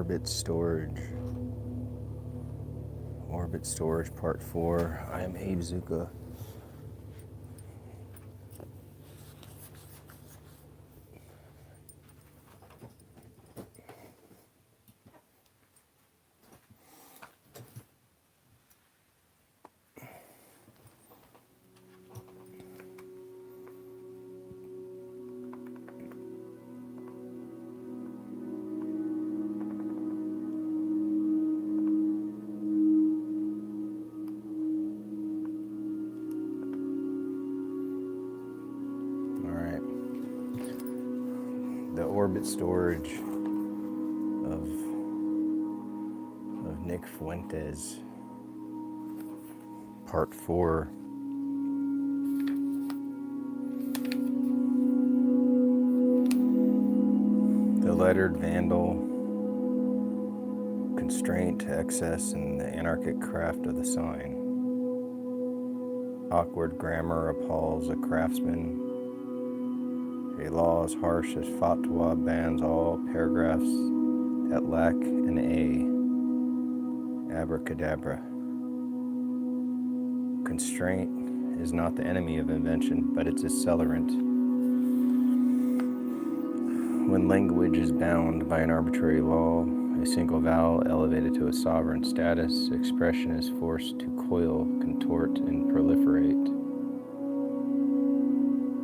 Orbit Storage. Orbit Storage Part 4. I am Abe Zucca. The orbit storage of Nick Fuentes, Part 4. The lettered vandal, constraint, excess, and the anarchic craft of the sign. Awkward grammar appalls a craftsman. A law as harsh as fatwa bans all paragraphs that lack an A. Abracadabra. Constraint is not the enemy of invention, but its accelerant. When language is bound by an arbitrary law, a single vowel elevated to a sovereign status, expression is forced to coil, contort, and proliferate.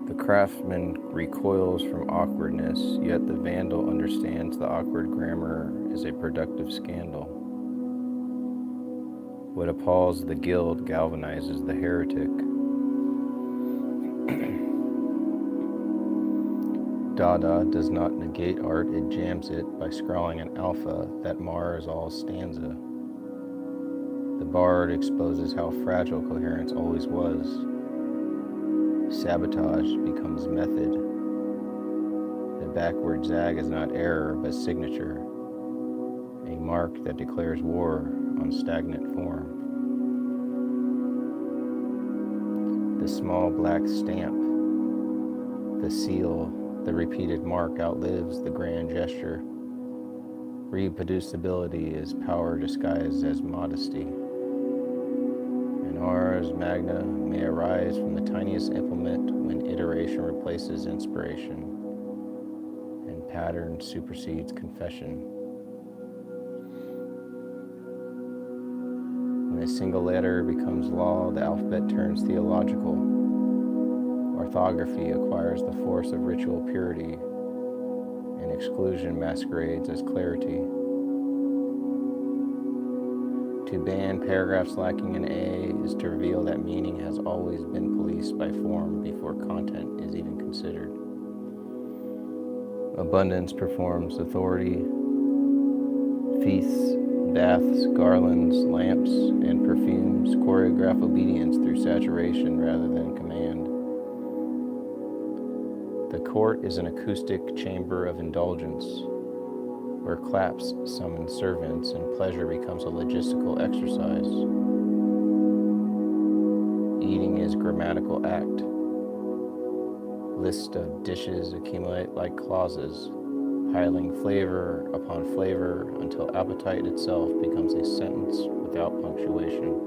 The craftsman recoils from awkwardness, yet the vandal understands the awkward grammar is a productive scandal. What appalls the guild galvanizes the heretic. Dada does not negate art, it jams it by scrawling an alpha that mars all stanza. The bard exposes how fragile coherence always was. Sabotage becomes method. The backward zag is not error, but signature, a mark that declares war on stagnant form. The small black stamp, the seal, the repeated mark outlives the grand gesture. Reproducibility is power disguised as modesty. Ars magna may arise from the tiniest implement when iteration replaces inspiration and pattern supersedes confession. When a single letter becomes law, the alphabet turns theological. Orthography acquires the force of ritual purity, and exclusion masquerades as clarity. To ban paragraphs lacking an A is to reveal that meaning has always been policed by form before content is even considered. Abundance performs authority. Feasts, baths, garlands, lamps, and perfumes choreograph obedience through saturation rather than command. The court is an acoustic chamber of indulgence, where claps summon servants and pleasure becomes a logistical exercise. Eating is grammatical act. Lists of dishes accumulate like clauses, piling flavor upon flavor until appetite itself becomes a sentence without punctuation.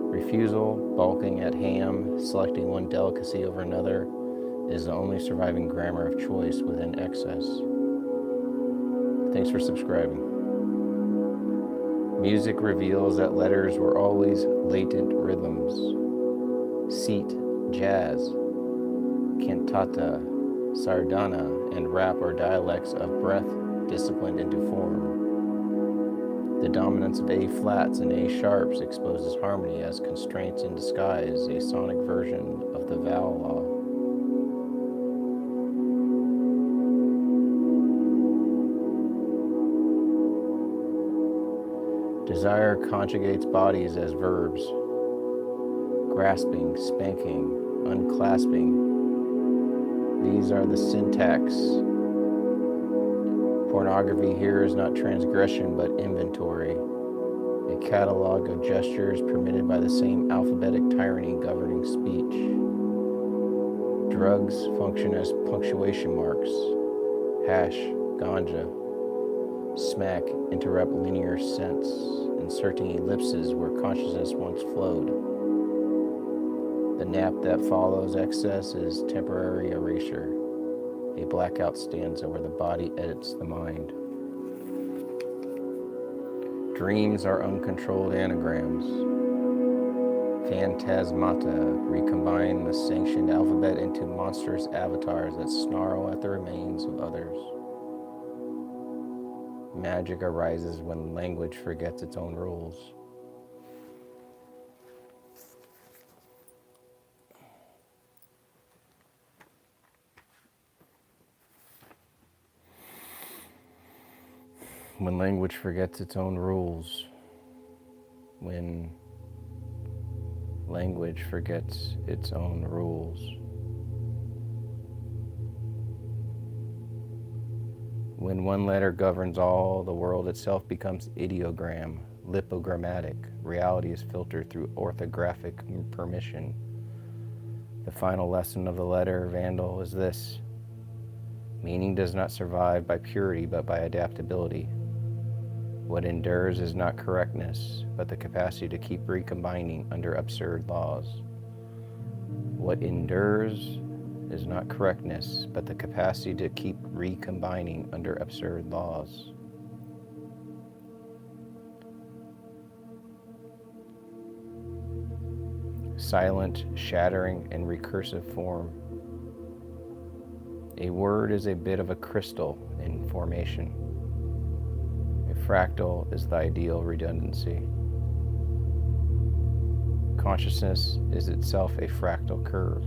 Refusal, balking at ham, selecting one delicacy over another, is the only surviving grammar of choice within excess. Thanks for subscribing. Music reveals that letters were always latent rhythms. Seat, jazz, cantata, sardana, and rap are dialects of breath disciplined into form. The dominance of A flats and A sharps exposes harmony as constraints in disguise, a sonic version of the vowel law. Desire conjugates bodies as verbs. Grasping, spanking, unclasping. These are the syntax. Pornography here is not transgression but inventory, a catalog of gestures permitted by the same alphabetic tyranny governing speech. Drugs function as punctuation marks. Hash, ganja. Smack interrupt linear sense, inserting ellipses where consciousness once flowed. The nap that follows excess is temporary erasure, a blackout stanza where the body edits the mind. Dreams are uncontrolled anagrams. Phantasmata recombine the sanctioned alphabet into monstrous avatars that snarl at the remains of others. Magic arises when language forgets its own rules. When language forgets its own rules. When language forgets its own rules. When one letter governs all, the world itself becomes ideogram, lipogrammatic. Reality is filtered through orthographic permission. The final lesson of the letter vandal is this: meaning does not survive by purity, but by adaptability. What endures is not correctness, but the capacity to keep recombining under absurd laws. What endures is not correctness, but the capacity to keep recombining under absurd laws. Silent, shattering, and recursive form. A word is a bit of a crystal in formation. A fractal is the ideal redundancy. Consciousness is itself a fractal curve.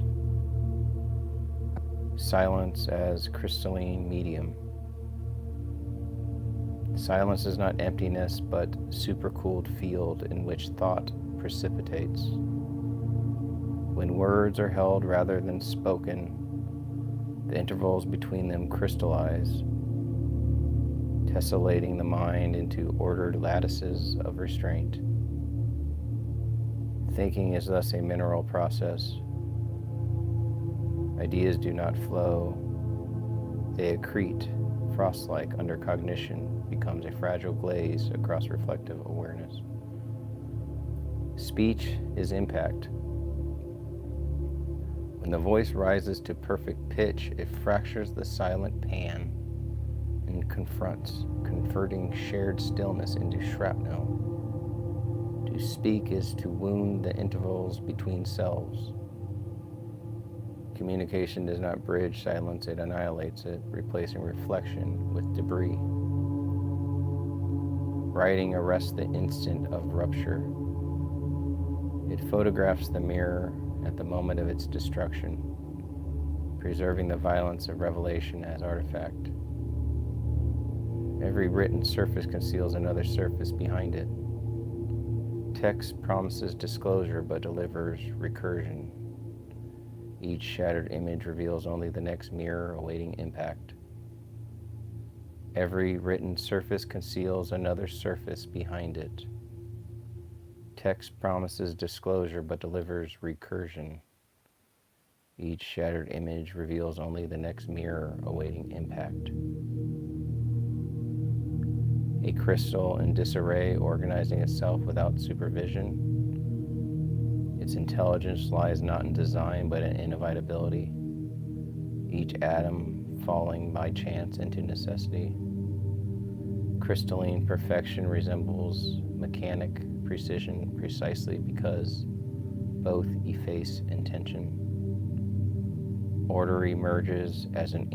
Silence as crystalline medium. Silence is not emptiness, but supercooled field in which thought precipitates. When words are held rather than spoken, the intervals between them crystallize, tessellating the mind into ordered lattices of restraint. Thinking is thus a mineral process. Ideas do not flow, they accrete, frost-like under cognition, becomes a fragile glaze across reflective awareness. Speech is impact. When the voice rises to perfect pitch, it fractures the silent pan and confronts, converting shared stillness into shrapnel. To speak is to wound the intervals between selves. Communication does not bridge silence, it annihilates it, replacing reflection with debris. Writing arrests the instant of rupture. It photographs the mirror at the moment of its destruction, preserving the violence of revelation as artifact. Every written surface conceals another surface behind it. Text promises disclosure but delivers recursion. Each shattered image reveals only the next mirror awaiting impact. Every written surface conceals another surface behind it. Text promises disclosure but delivers recursion. Each shattered image reveals only the next mirror awaiting impact. A crystal in disarray organizing itself without supervision. Its intelligence lies not in design but in inevitability. Each atom falling by chance into necessity. Crystalline perfection resembles mechanic precision precisely because both efface intention. Order emerges as an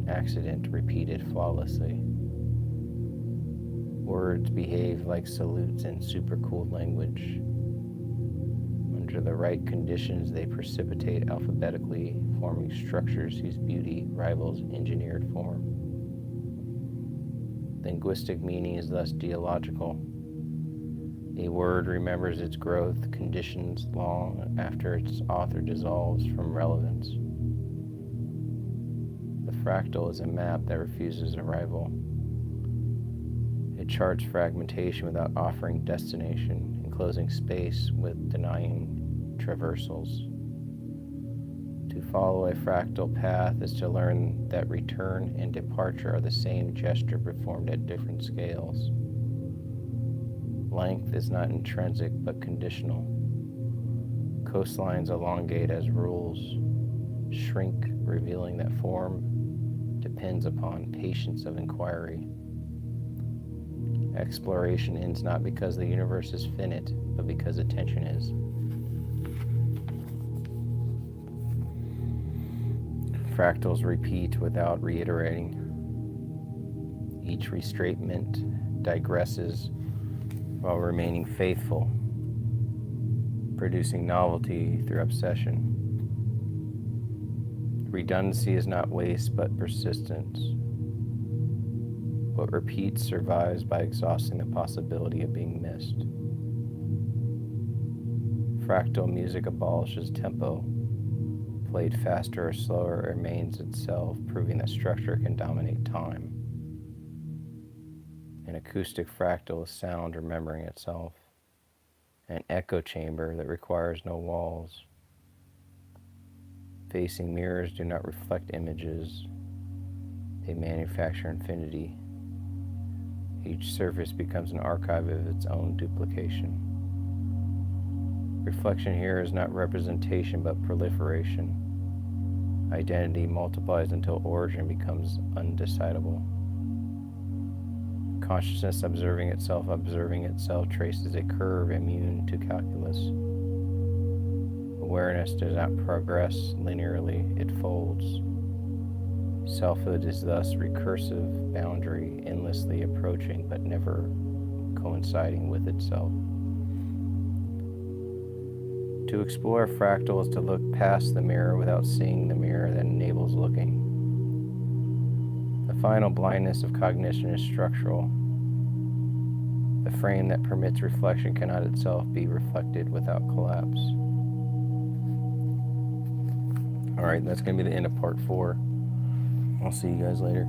accident repeated flawlessly. Words behave like salutes in supercooled language. Under the right conditions, they precipitate alphabetically, forming structures whose beauty rivals engineered form. Linguistic meaning is thus geological. A word remembers its growth conditions long after its author dissolves from relevance. The fractal is a map that refuses arrival. It charts fragmentation without offering destination, enclosing space with denying traversals. To To follow a fractal path is to learn that return and departure are the same gesture performed at different scales. Length is not intrinsic but conditional. Coastlines elongate as rules shrink, revealing that form depends upon patience of inquiry. Exploration ends not because the universe is finite, but because attention is. Fractals repeat without reiterating. Each restatement digresses while remaining faithful, producing novelty through obsession. Redundancy is not waste, but persistence. What repeats survives by exhausting the possibility of being missed. Fractal music abolishes tempo. Played faster or slower remains itself, proving that structure can dominate time. An acoustic fractal is sound remembering itself. An echo chamber that requires no walls. Facing mirrors do not reflect images. They manufacture infinity. Each surface becomes an archive of its own duplication. Reflection here is not representation but proliferation. Identity multiplies until origin becomes undecidable. Consciousness observing itself traces a curve immune to calculus. Awareness does not progress linearly, it folds. Selfhood is thus recursive boundary, endlessly approaching but never coinciding with itself. To explore a fractal is to look past the mirror without seeing the mirror that enables looking. The final blindness of cognition is structural. The frame that permits reflection cannot itself be reflected without collapse. All right, that's going to be the end of part 4. I'll see you guys later.